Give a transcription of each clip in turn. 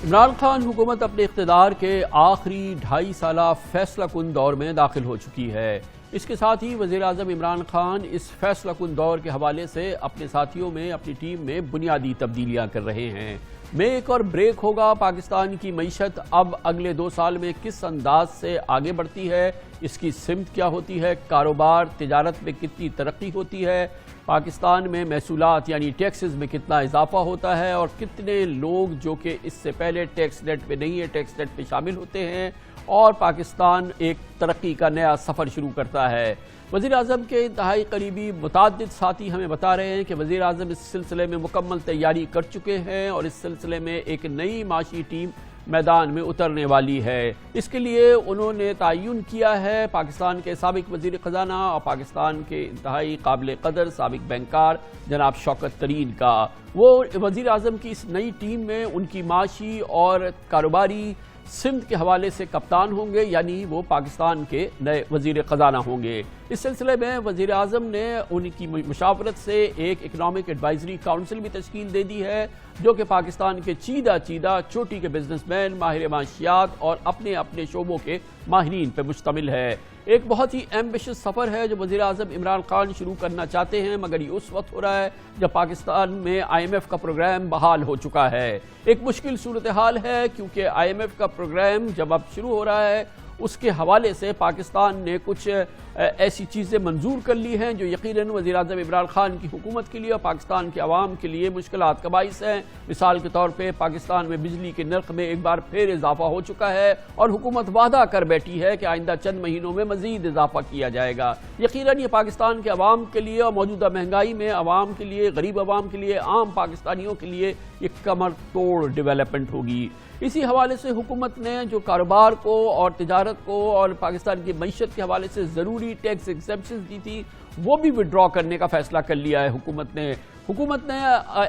عمران خان حکومت اپنے اقتدار کے آخری 2.5 سالہ فیصلہ کن دور میں داخل ہو چکی ہے۔ اس کے ساتھ ہی وزیر اعظم عمران خان اس فیصلہ کن دور کے حوالے سے اپنے ساتھیوں میں اپنی ٹیم میں بنیادی تبدیلیاں کر رہے ہیں۔ میک اور بریک ہوگا، پاکستان کی معیشت اب اگلے 2 سال میں کس انداز سے آگے بڑھتی ہے، اس کی سمت کیا ہوتی ہے، کاروبار تجارت میں کتنی ترقی ہوتی ہے، پاکستان میں محصولات یعنی ٹیکسز میں کتنا اضافہ ہوتا ہے اور کتنے لوگ جو کہ اس سے پہلے ٹیکس نیٹ پہ نہیں ہے ٹیکس نیٹ پہ شامل ہوتے ہیں اور پاکستان ایک ترقی کا نیا سفر شروع کرتا ہے۔ وزیر اعظم کے انتہائی قریبی متعدد ساتھی ہمیں بتا رہے ہیں کہ وزیر اعظم اس سلسلے میں مکمل تیاری کر چکے ہیں اور اس سلسلے میں ایک نئی معاشی ٹیم میدان میں اترنے والی ہے۔ اس کے لیے انہوں نے تعین کیا ہے پاکستان کے سابق وزیر خزانہ اور پاکستان کے انتہائی قابل قدر سابق بینکار جناب شوکت ترین کا۔ وہ وزیر اعظم کی اس نئی ٹیم میں ان کی معاشی اور کاروباری سمت کے حوالے سے کپتان ہوں گے، یعنی وہ پاکستان کے نئے وزیر خزانہ ہوں گے۔ اس سلسلے میں وزیر اعظم نے ان کی مشاورت سے ایک اکنامک ایڈوائزری کاؤنسل بھی تشکیل دے دی ہے جو کہ پاکستان کے چیدہ چوٹی کے بزنس مین، ماہر معاشیات اور اپنے اپنے شعبوں کے ماہرین پر مشتمل ہے۔ ایک بہت ہی ایمبیشس سفر ہے جو وزیر اعظم عمران خان شروع کرنا چاہتے ہیں، مگر یہ اس وقت ہو رہا ہے جب پاکستان میں IMF کا پروگرام بحال ہو چکا ہے۔ ایک مشکل صورتحال ہے کیونکہ IMF کا پروگرام جب اب شروع ہو رہا ہے اس کے حوالے سے پاکستان نے کچھ ایسی چیزیں منظور کر لی ہیں جو یقیناً وزیر اعظم عمران خان کی حکومت کے لیے اور پاکستان کے عوام کے لیے مشکلات کا باعث ہیں۔ مثال کے طور پہ پاکستان میں بجلی کے نرخ میں ایک بار پھر اضافہ ہو چکا ہے اور حکومت وعدہ کر بیٹھی ہے کہ آئندہ چند مہینوں میں مزید اضافہ کیا جائے گا۔ یقیناً یہ پاکستان کے عوام کے لیے اور موجودہ مہنگائی میں عوام کے لیے، غریب عوام کے لیے، عام پاکستانیوں کے لیے ایک کمر توڑ ڈیولپمنٹ ہوگی۔ اسی حوالے سے حکومت نے جو کاروبار کو اور تجارت کو اور پاکستان کی معیشت کے حوالے سے ضروری ٹیکس ایگزمپشنز دی تھی وہ بھی وڈرا کرنے کا فیصلہ کر لیا ہے حکومت نے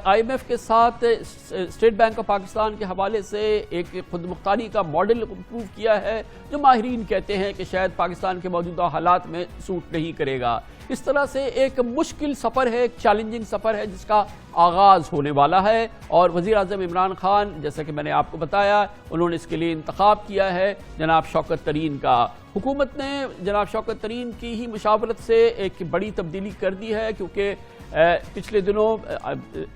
IMF کے ساتھ اسٹیٹ بینک آف پاکستان کے حوالے سے ایک خود مختاری کا ماڈل اپروو کیا ہے جو ماہرین کہتے ہیں کہ شاید پاکستان کے موجودہ حالات میں سوٹ نہیں کرے گا۔ اس طرح سے ایک مشکل سفر ہے، ایک چیلنجنگ سفر ہے جس کا آغاز ہونے والا ہے اور وزیر اعظم عمران خان جیسا کہ میں نے آپ کو بتایا انہوں نے اس کے لیے انتخاب کیا ہے جناب شوکت ترین کا۔ حکومت نے جناب شوکت ترین کی ہی مشاورت سے ایک بڑی تبدیلی کر دی ہے کیونکہ پچھلے دنوں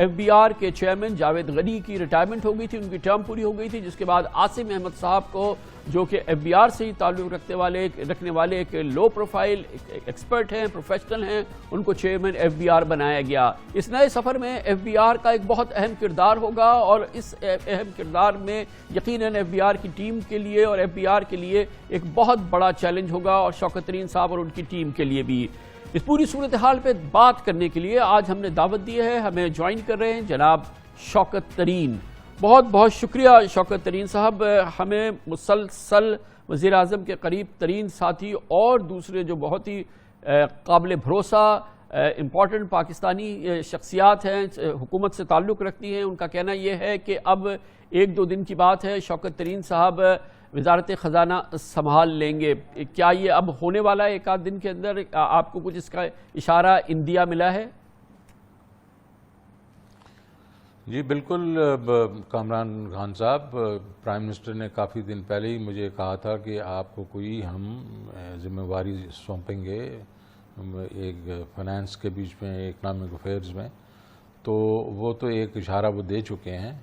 FBR کے چیئرمین جاوید غنی کی ریٹائرمنٹ ہو گئی تھی، ان کی ٹرم پوری ہو گئی تھی، جس کے بعد عاصم احمد صاحب کو جو کہ FBR سے ہی تعلق رکھنے والے ایک لو پروفائل ایکسپرٹ ہیں، پروفیشنل ہیں، ان کو چیئرمین FBR بنایا گیا۔ اس نئے سفر میں FBR کا ایک بہت اہم کردار ہوگا اور اس اہم کردار میں یقیناً FBR کی ٹیم کے لیے اور FBR کے لیے ایک بہت بڑا چیلنج ہوگا اور شوکت ترین صاحب اور ان کی ٹیم کے لیے بھی۔ اس پوری صورتحال پہ بات کرنے کے لیے آج ہم نے دعوت دی ہے، ہمیں جوائن کر رہے ہیں جناب شوکت ترین۔ بہت بہت شکریہ شوکت ترین صاحب، ہمیں مسلسل وزیر اعظم کے قریب ترین ساتھی اور دوسرے جو بہت ہی قابل بھروسہ امپورٹنٹ پاکستانی شخصیات ہیں، حکومت سے تعلق رکھتی ہیں، ان کا کہنا یہ ہے کہ اب 1-2 دن کی بات ہے شوکت ترین صاحب وزارت خزانہ سنبھال لیں گے۔ کیا یہ اب ہونے والا ہے 1-8 دن کے اندر؟ آپ کو کچھ اس کا اشارہ اندیا ملا ہے؟ جی بالکل کامران خان صاحب، پرائم منسٹر نے کافی دن پہلے ہی مجھے کہا تھا کہ آپ کو کوئی ہم ذمہ واری سونپیں گے ایک فائنانس کے بیچ میں، اکنامک افیئرز میں، تو وہ تو ایک اشارہ وہ دے چکے ہیں،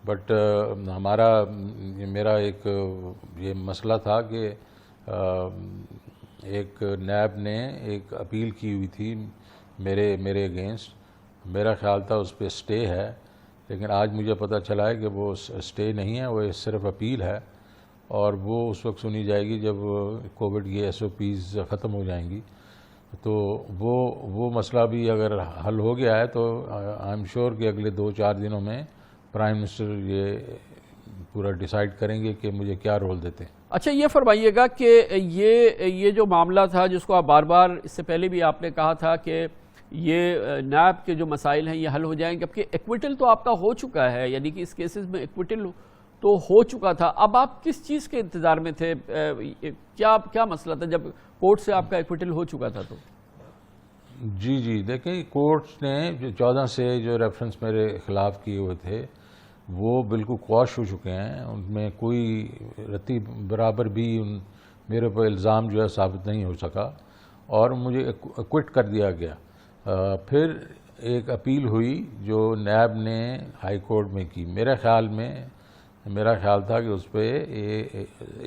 بٹ میرا ایک یہ مسئلہ تھا کہ ایک نیب نے ایک اپیل کی ہوئی تھی میرے اگینسٹ، میرا خیال تھا اس پہ سٹے ہے، لیکن آج مجھے پتہ چلا ہے کہ وہ سٹے نہیں ہے، وہ صرف اپیل ہے اور وہ اس وقت سنی جائے گی جب کووڈ کی SOPs ختم ہو جائیں گی۔ تو وہ مسئلہ بھی اگر حل ہو گیا ہے تو آئی ایم شیور کہ اگلے 2-4 دنوں میں پرائم منسٹر یہ پورا ڈیسائیڈ کریں گے کہ مجھے کیا رول دیتے ہیں۔ اچھا یہ فرمائیے گا کہ یہ جو معاملہ تھا جس کو آپ بار بار اس سے پہلے بھی آپ نے کہا تھا کہ یہ نیب کے جو مسائل ہیں یہ حل ہو جائیں گے، جبکہ ایکویٹل تو آپ کا ہو چکا ہے، یعنی کہ اس کیسز میں ایکویٹل تو ہو چکا تھا، اب آپ کس چیز کے انتظار میں تھے؟ کیا مسئلہ تھا جب کورٹ سے آپ کا ایکویٹل ہو چکا تھا؟ تو جی دیکھیں، کورٹ نے 14 سے جو ریفرنس میرے خلاف کیے ہوئے تھے وہ بالکل قواش ہو چکے ہیں. ان میں کوئی رتی برابر بھی میرے پر الزام جو ہے ثابت نہیں ہو سکا اور مجھے کوئٹ کر دیا گیا. پھر ایک اپیل ہوئی جو نیب نے ہائی کورٹ میں کی. میرا خیال تھا کہ اس پہ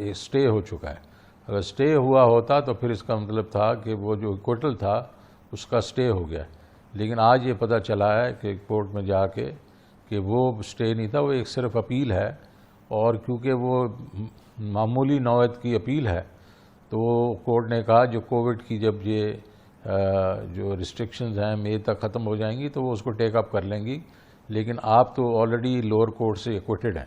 اسٹے ہو چکا ہے. اگر اسٹے ہوا ہوتا تو پھر اس کا مطلب تھا کہ وہ جو کوئٹل تھا اس کا اسٹے ہو گیا. لیکن آج یہ پتہ چلا ہے کہ کورٹ میں جا کے کہ وہ اسٹے نہیں تھا, وہ ایک صرف اپیل ہے. اور کیونکہ وہ معمولی نوعیت کی اپیل ہے تو کورٹ نے کہا جو کووڈ کی جب یہ جو ریسٹرکشنز ہیں مئی تک ختم ہو جائیں گی تو وہ اس کو ٹیک اپ کر لیں گی. لیکن آپ تو آلریڈی لوور کورٹ سے ایکوٹڈ ہیں.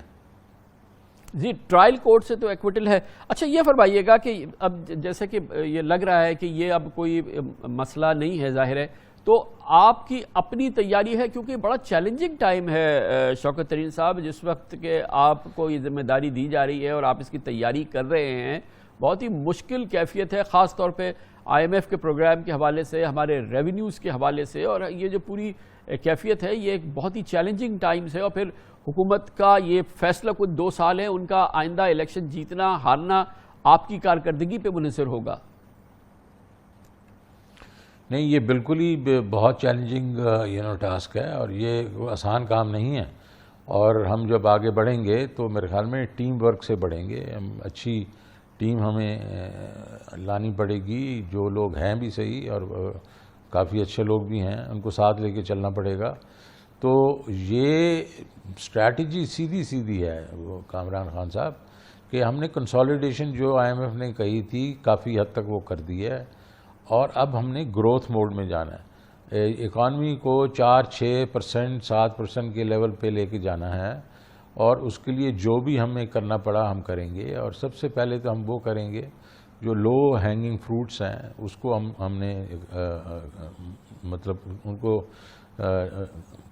جی, ٹرائل کورٹ سے تو ایکوٹل ہے. اچھا یہ فرمائیے گا کہ اب جیسے کہ یہ لگ رہا ہے کہ یہ اب کوئی مسئلہ نہیں ہے ظاہر ہے, تو آپ کی اپنی تیاری ہے, کیونکہ بڑا چیلنجنگ ٹائم ہے شوکت ترین صاحب, جس وقت کہ آپ کو یہ ذمہ داری دی جا رہی ہے اور آپ اس کی تیاری کر رہے ہیں. بہت ہی مشکل کیفیت ہے, خاص طور پہ آئی ایم ایف کے پروگرام کے حوالے سے, ہمارے ریونیوز کے حوالے سے, اور یہ جو پوری کیفیت ہے یہ ایک بہت ہی چیلنجنگ ٹائمز ہے. اور پھر حکومت کا یہ فیصلہ کچھ 2 سال ہے, ان کا آئندہ الیکشن جیتنا ہارنا آپ کی کارکردگی پہ منحصر ہوگا. نہیں, یہ بالکل ہی بہت چیلنجنگ ٹاسک ہے اور یہ آسان کام نہیں ہے. اور ہم جب آگے بڑھیں گے تو میرے خیال میں ٹیم ورک سے بڑھیں گے. اچھی ٹیم ہمیں لانی پڑے گی, جو لوگ ہیں بھی صحیح اور کافی اچھے لوگ بھی ہیں, ان کو ساتھ لے کے چلنا پڑے گا. تو یہ اسٹریٹجی سیدھی ہے وہ کامران خان صاحب کہ ہم نے کنسالیڈیشن جو آئی ایم ایف نے کہی تھی کافی حد تک وہ کر دی ہے, اور اب ہم نے گروتھ موڈ میں جانا ہے. اکانومی کو 4-6%, 7% کے لیول پہ لے کے جانا ہے, اور اس کے لیے جو بھی ہمیں کرنا پڑا ہم کریں گے. اور سب سے پہلے تو ہم وہ کریں گے جو لو ہینگنگ فروٹس ہیں اس کو ہم نے مطلب ان کو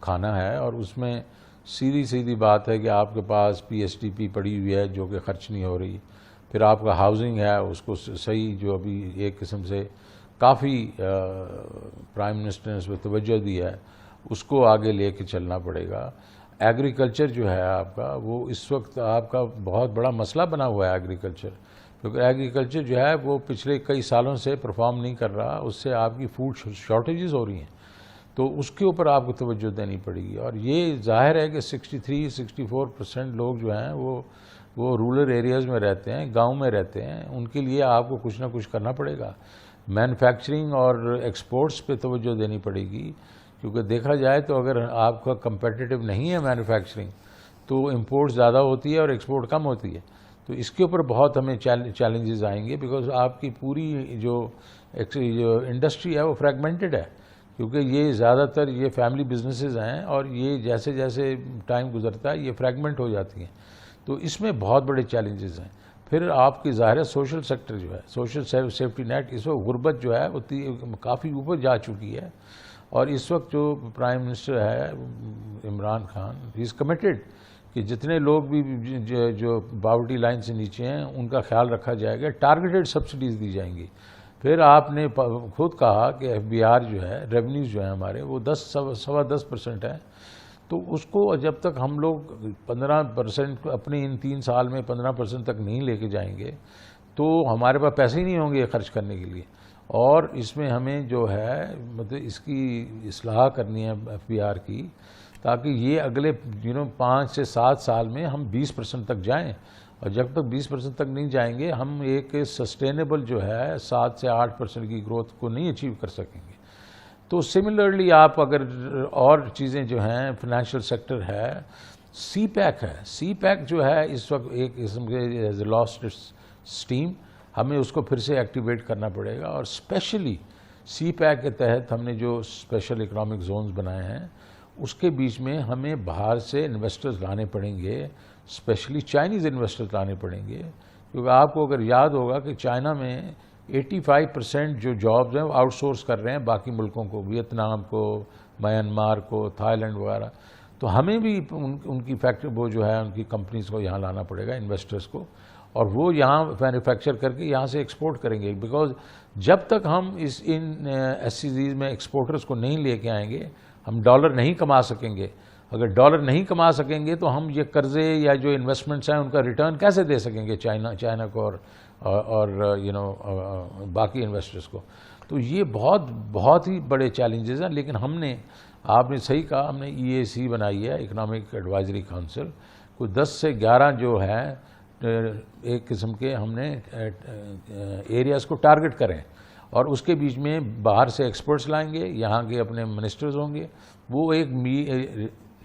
کھانا ہے. اور اس میں سیدھی بات ہے کہ آپ کے پاس پی ایس ٹی پی پڑی ہوئی ہے جو کہ خرچ نہیں ہو رہی. پھر آپ کا ہاؤسنگ ہے, اس کو صحیح جو ابھی ایک قسم سے کافی پرائم منسٹر نے اس پہ توجہ دی ہے, اس کو آگے لے کے چلنا پڑے گا. ایگریکلچر جو ہے آپ کا, وہ اس وقت آپ کا بہت بڑا مسئلہ بنا ہوا ہے ایگریکلچر, کیونکہ ایگریکلچر جو ہے وہ پچھلے کئی سالوں سے پرفارم نہیں کر رہا. اس سے آپ کی فوڈ شارٹیجز ہو رہی ہیں, تو اس کے اوپر آپ کو توجہ دینی پڑے گی. اور یہ ظاہر ہے کہ 63-64% لوگ جو ہیں وہ رورل ایریاز میں رہتے ہیں, گاؤں میں رہتے ہیں. ان کے لیے آپ کو کچھ نہ کچھ کرنا پڑے گا. مینوفیکچرنگ اور ایکسپورٹس پہ توجہ دینی پڑے گی, کیونکہ دیکھا جائے تو اگر آپ کا کمپیٹیٹیو نہیں ہے مینوفیکچرنگ تو امپورٹ زیادہ ہوتی ہے اور ایکسپورٹ کم ہوتی ہے. تو اس کے اوپر بہت ہمیں چیلنجز آئیں گے, بیکاز آپ کی پوری جو انڈسٹری ہے وہ فریگمنٹڈ ہے, کیونکہ یہ زیادہ تر یہ فیملی بزنسز ہیں اور یہ جیسے جیسے ٹائم گزرتا ہے یہ فریگمنٹ ہو جاتی ہیں. تو اس میں بہت بڑے چیلنجز ہیں. پھر آپ کی ظاہر سوشل سیکٹر جو ہے, سوشل سیفٹی نیٹ, اس وقت غربت جو ہے وہ کافی اوپر جا چکی ہے. اور اس وقت جو پرائم منسٹر ہے عمران خان, ہی از کمیٹڈ کہ جتنے لوگ بھی جو پاورٹی لائن سے نیچے ہیں ان کا خیال رکھا جائے گا, ٹارگیٹڈ سبسڈیز دی جائیں گی. پھر آپ نے خود کہا کہ ایف بی آر جو ہے, ریونیوز جو ہیں ہمارے وہ 10% ہیں. تو اس کو جب تک ہم لوگ 15% اپنے ان 3 سال میں 15% تک نہیں لے کے جائیں گے تو ہمارے پاس پیسے ہی نہیں ہوں گے خرچ کرنے کے لیے. اور اس میں ہمیں جو ہے مطلب اس کی اصلاح کرنی ہے ایف بی آر کی, تاکہ یہ اگلے 5 سے 7 سال میں ہم 20% تک جائیں. اور جب تک 20% تک نہیں جائیں گے ہم ایک سسٹینیبل جو ہے 7 سے 8% کی گروتھ کو نہیں اچیو کر سکیں گے. تو سملرلی آپ اگر اور چیزیں جو ہیں, فائنینشیل سیکٹر ہے, سی پیک ہے, سی پیک جو ہے اس وقت ایک قسم کے لاسٹ اسٹیم, ہمیں اس کو پھر سے ایکٹیویٹ کرنا پڑے گا. اور اسپیشلی سی پیک کے تحت ہم نے جو اسپیشل اکنامک زونز بنائے ہیں اس کے بیچ میں ہمیں باہر سے انویسٹرز لانے پڑیں گے, اسپیشلی چائنیز انویسٹرز لانے پڑیں گے. کیونکہ آپ کو اگر یاد ہوگا کہ چائنا میں 85% جو جابز ہیں وہ آؤٹ سورس کر رہے ہیں باقی ملکوں کو, ویتنام کو, میانمار کو, تھائی لینڈ وغیرہ. تو ہمیں بھی ان کی فیکٹری وہ جو ہے ان کی کمپنیز کو یہاں لانا پڑے گا, انویسٹرز کو, اور وہ یہاں مینوفیکچر کر کے یہاں سے ایکسپورٹ کریں گے. بیکاز جب تک ہم ان ایس سی زیز میں ایکسپورٹرز کو نہیں لے کے آئیں گے ہم ڈالر نہیں کما سکیں گے. اگر ڈالر نہیں کما سکیں گے تو ہم یہ قرضے یا جو انویسٹمنٹس ہیں ان کا ریٹرن کیسے دے سکیں گے چائنا کو اور باقی انویسٹرز کو. تو یہ بہت ہی بڑے چیلنجز ہیں. لیکن ہم نے, آپ نے صحیح کہا, ہم نے EAC بنائی ہے, اکنامک ایڈوائزری کونسل. کوئی 10 سے 11 جو ہے ایک قسم کے ہم نے ایریاز کو ٹارگٹ کریں, اور اس کے بیچ میں باہر سے ایکسپرٹس لائیں گے, یہاں کے اپنے منسٹرز ہوں گے, وہ ایک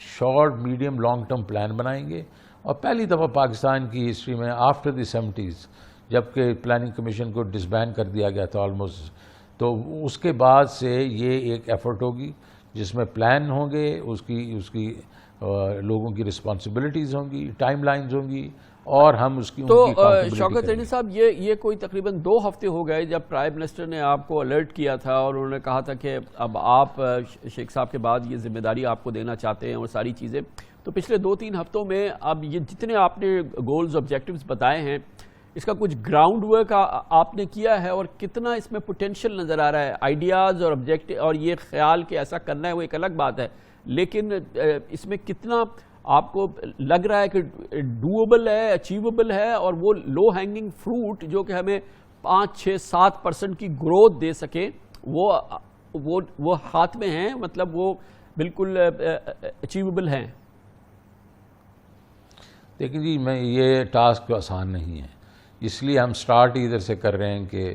short medium long term plan بنائیں گے. اور پہلی دفعہ پاکستان کی ہسٹری میں آفٹر دی 70s جبکہ پلاننگ کمیشن کو ڈسبینڈ کر دیا گیا تھا آلموسٹ, تو اس کے بعد سے یہ ایک ایفرٹ ہوگی جس میں پلان ہوں گے, اس کی لوگوں کی رسپانسبلٹیز ہوں گی, ٹائم لائنز ہوں گی, اور ہم اس کی. تو شوکت زینی صاحب, یہ کوئی تقریباً 2 ہفتے ہو گئے جب پرائم منسٹر نے آپ کو الرٹ کیا تھا اور انہوں نے کہا تھا کہ اب آپ شیخ صاحب کے بعد یہ ذمہ داری آپ کو دینا چاہتے ہیں اور ساری چیزیں. تو پچھلے 2-3 ہفتوں میں اب یہ جتنے آپ نے گولز آبجیکٹیوز بتائے ہیں, اس کا کچھ گراؤنڈ ورک آپ نے کیا ہے, اور کتنا اس میں پوٹینشیل نظر آ رہا ہے؟ آئیڈیاز اور آبجیکٹیو اور یہ خیال کہ ایسا کرنا ہے وہ ایک الگ بات ہے, لیکن اس میں کتنا آپ کو لگ رہا ہے کہ ڈویبل ہے, اچیویبل ہے, اور وہ لو ہینگنگ فروٹ جو کہ ہمیں 5-6-7% کی گروتھ دے سکے وہ ہاتھ میں ہیں, مطلب وہ بالکل اچیویبل ہیں؟ دیکھیں جی, یہ ٹاسک آسان نہیں ہے, اس لیے ہم سٹارٹ ادھر سے کر رہے ہیں کہ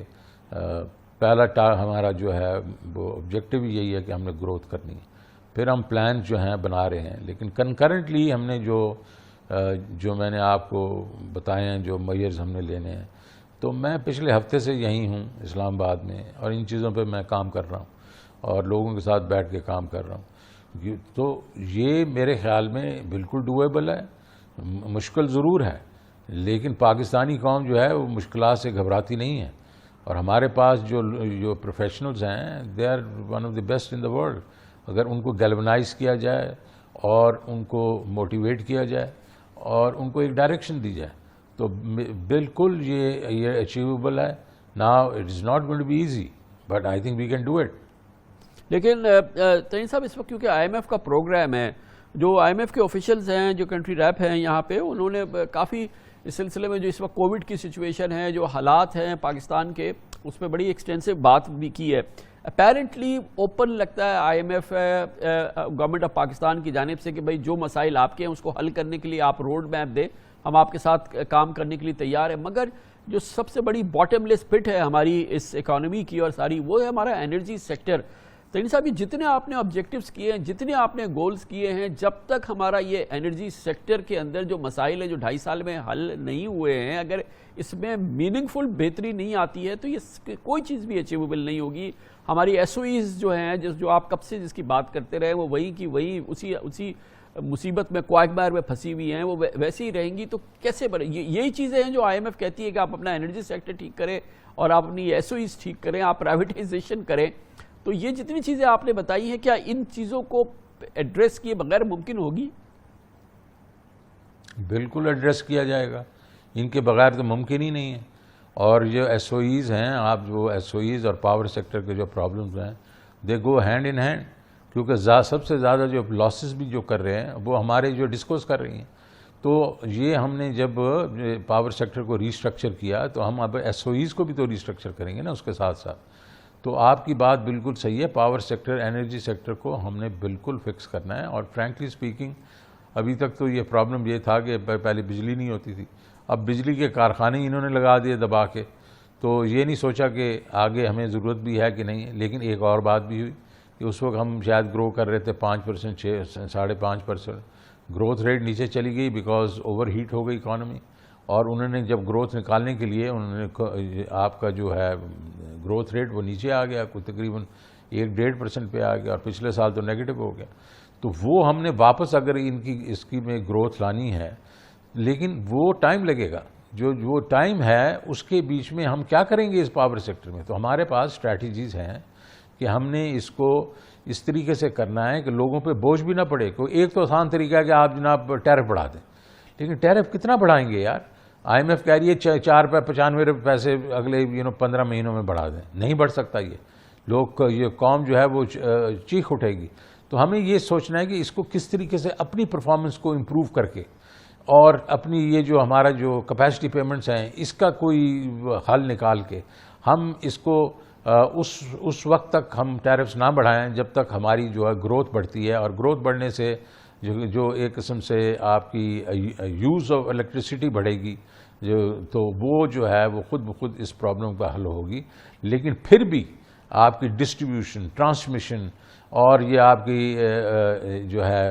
پہلا ہمارا جو ہے وہ آبجیکٹیو یہی ہے کہ ہم نے گروتھ کرنی ہے, پھر ہم پلان جو ہیں بنا رہے ہیں. لیکن کنکرنٹلی ہم نے جو میں نے آپ کو بتائے ہیں جو میئرز ہم نے لینے ہیں, تو میں پچھلے ہفتے سے یہیں ہوں اسلام آباد میں, اور ان چیزوں پہ میں کام کر رہا ہوں اور لوگوں کے ساتھ بیٹھ کے کام کر رہا ہوں. تو یہ میرے خیال میں بالکل ڈویبل ہے. مشکل ضرور ہے, لیکن پاکستانی قوم جو ہے وہ مشکلات سے گھبراتی نہیں ہے, اور ہمارے پاس جو پروفیشنلز ہیں they are one of the best in the world. اگر ان کو گیلونائز کیا جائے اور ان کو موٹیویٹ کیا جائے اور ان کو ایک ڈائریکشن دی جائے تو بالکل یہ اچیویبل ہے. Now it is not going to be easy, but I think we can do it. لیکن ترین صاحب, اس وقت کیونکہ IMF کا پروگرام ہے, جو IMF کے آفیشلز ہیں, جو کنٹری ریپ ہیں یہاں پہ, انہوں نے کافی اس سلسلے میں جو اس وقت کووڈ کی سچویشن ہے, جو حالات ہیں پاکستان کے, اس میں بڑی ایکسٹینسو بات بھی کی ہے. اپیرنٹلی اوپن لگتا ہے IMF گورنمنٹ آف پاکستان کی جانب سے کہ بھئی جو مسائل آپ کے ہیں اس کو حل کرنے کے لیے آپ روڈ میپ دیں, ہم آپ کے ساتھ کام کرنے کے لیے تیار ہیں. مگر جو سب سے بڑی باٹم لیس پٹ ہے ہماری اس اکانومی کی اور ساری, وہ ہے ہمارا انرجی سیکٹر. ترین صاحب, یہ جتنے آپ نے آبجیکٹیوز کیے ہیں, جتنے آپ نے گولز کیے ہیں, جب تک ہمارا یہ انرجی سیکٹر کے اندر جو مسائل ہیں جو 2.5 سال میں حل نہیں ہوئے ہیں, اگر اس میں میننگ فل بہتری نہیں آتی ہے تو یہ کوئی چیز بھی اچیویبل نہیں ہوگی. ہماری SOEs جو ہیں, جو آپ کب سے جس کی بات کرتے رہے, وہ وہی کی وہی اسی مصیبت میں کوائگمار میں پھنسی ہوئی ہیں, وہ ویسے ہی رہیں گی. تو کیسے یہی چیزیں ہیں جو IMF کہتی ہے کہ آپ اپنا انرجی سیکٹر ٹھیک کریں اور آپ اپنی SOEs ٹھیک کریں, آپ پرائیویٹائزیشن کریں. تو یہ جتنی چیزیں آپ نے بتائی ہیں, کیا ان چیزوں کو ایڈریس کیے بغیر ممکن ہوگی؟ بالکل ایڈریس کیا جائے گا, ان کے بغیر تو ممکن ہی نہیں ہے. اور جو SOEs ہیں, آپ جو SOEs اور پاور سیکٹر کے جو پرابلمز ہیں, دے گو ہینڈ ان ہینڈ, کیونکہ سب سے زیادہ جو لاسز بھی جو کر رہے ہیں وہ ہمارے جو ڈسکوز کر رہی ہیں. تو یہ ہم نے جب پاور سیکٹر کو ریسٹرکچر کیا تو ہم اب SOEs کو بھی تو ریسٹرکچر کریں گے نا اس کے ساتھ ساتھ. تو آپ کی بات بالکل صحیح ہے, پاور سیکٹر, انرجی سیکٹر کو ہم نے بالکل فکس کرنا ہے. اور فرینکلی سپیکنگ ابھی تک تو یہ پرابلم یہ تھا کہ پہلے بجلی نہیں ہوتی تھی, اب بجلی کے کارخانے انہوں نے لگا دیے دبا کے, تو یہ نہیں سوچا کہ آگے ہمیں ضرورت بھی ہے کہ نہیں ہے. لیکن ایک اور بات بھی ہوئی کہ اس وقت ہم شاید گرو کر رہے تھے 5%, 5.5%, گروتھ ریٹ نیچے چلی گئی بیکاز اوور ہیٹ ہو گئی اکانومی. اور انہوں نے جب گروتھ نکالنے کے لیے انہوں نے آپ کا جو ہے گروتھ ریٹ وہ نیچے آ گیا, کوئی تقریباً 1-1.5% پہ آ گیا, اور پچھلے سال تو نیگیٹو ہو گیا. تو وہ ہم نے واپس اگر اس کی میں گروتھ لانی ہے, لیکن وہ ٹائم لگے گا. جو ٹائم ہے اس کے بیچ میں ہم کیا کریں گے اس پاور سیکٹر میں. تو ہمارے پاس اسٹریٹجیز ہیں کہ ہم نے اس کو اس طریقے سے کرنا ہے کہ لوگوں پہ بوجھ بھی نہ پڑے. کوئی ایک تو آسان طریقہ ہے کہ آپ جناب ٹیرف بڑھا دیں, لیکن ٹیرف کتنا بڑھائیں گے یار؟ IMF کہہ رہی ہے 4.95 پیسے اگلے 15 مہینوں میں بڑھا دیں. نہیں بڑھ سکتا یہ, یہ قوم جو ہے وہ چیخ اٹھے گی. تو ہمیں یہ سوچنا ہے کہ اس کو کس طریقے سے اپنی پرفارمنس کو امپروو کر کے اور اپنی یہ جو ہمارا جو کیپیسٹی پیمنٹس ہیں اس کا کوئی حل نکال کے ہم اس کو اس وقت تک ہم ٹیرفس نہ بڑھائیں جب تک ہماری جو ہے گروتھ بڑھتی ہے، اور گروتھ بڑھنے سے جو ایک قسم سے آپ کی یوز آف الیکٹریسٹی بڑھے گی تو وہ جو ہے وہ خود بخود اس پرابلم کا حل ہوگی. لیکن پھر بھی آپ کی ڈسٹریبیوشن، ٹرانسمیشن اور یہ آپ کی جو ہے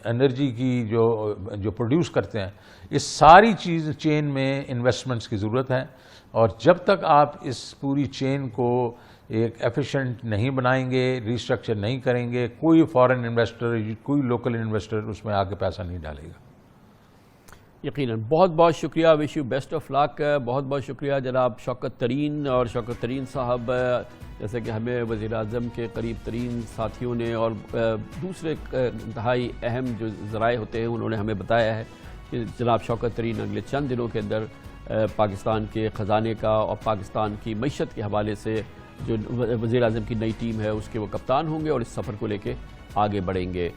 انرجی کی جو پروڈیوس کرتے ہیں، اس ساری چین میں انویسٹمنٹس کی ضرورت ہے. اور جب تک آپ اس پوری چین کو ایک ایفیشینٹ نہیں بنائیں گے، ریسٹرکچر نہیں کریں گے، کوئی فارن انویسٹر، کوئی لوکل انویسٹر اس میں آ کے پیسہ نہیں ڈالے گا. یقیناً. بہت بہت شکریہ، وش یو بیسٹ آف لک. بہت بہت شکریہ جناب شوکت ترین. اور شوکت ترین صاحب جیسے کہ ہمیں وزیر اعظم کے قریب ترین ساتھیوں نے اور دوسرے انتہائی اہم جو ذرائع ہوتے ہیں انہوں نے ہمیں بتایا ہے کہ جناب شوکت ترین اگلے چند دنوں کے اندر پاکستان کے خزانے کا اور پاکستان کی معیشت کے حوالے سے جو وزیر اعظم کی نئی ٹیم ہے اس کے وہ کپتان ہوں گے اور اس سفر کو لے کے آگے بڑھیں گے.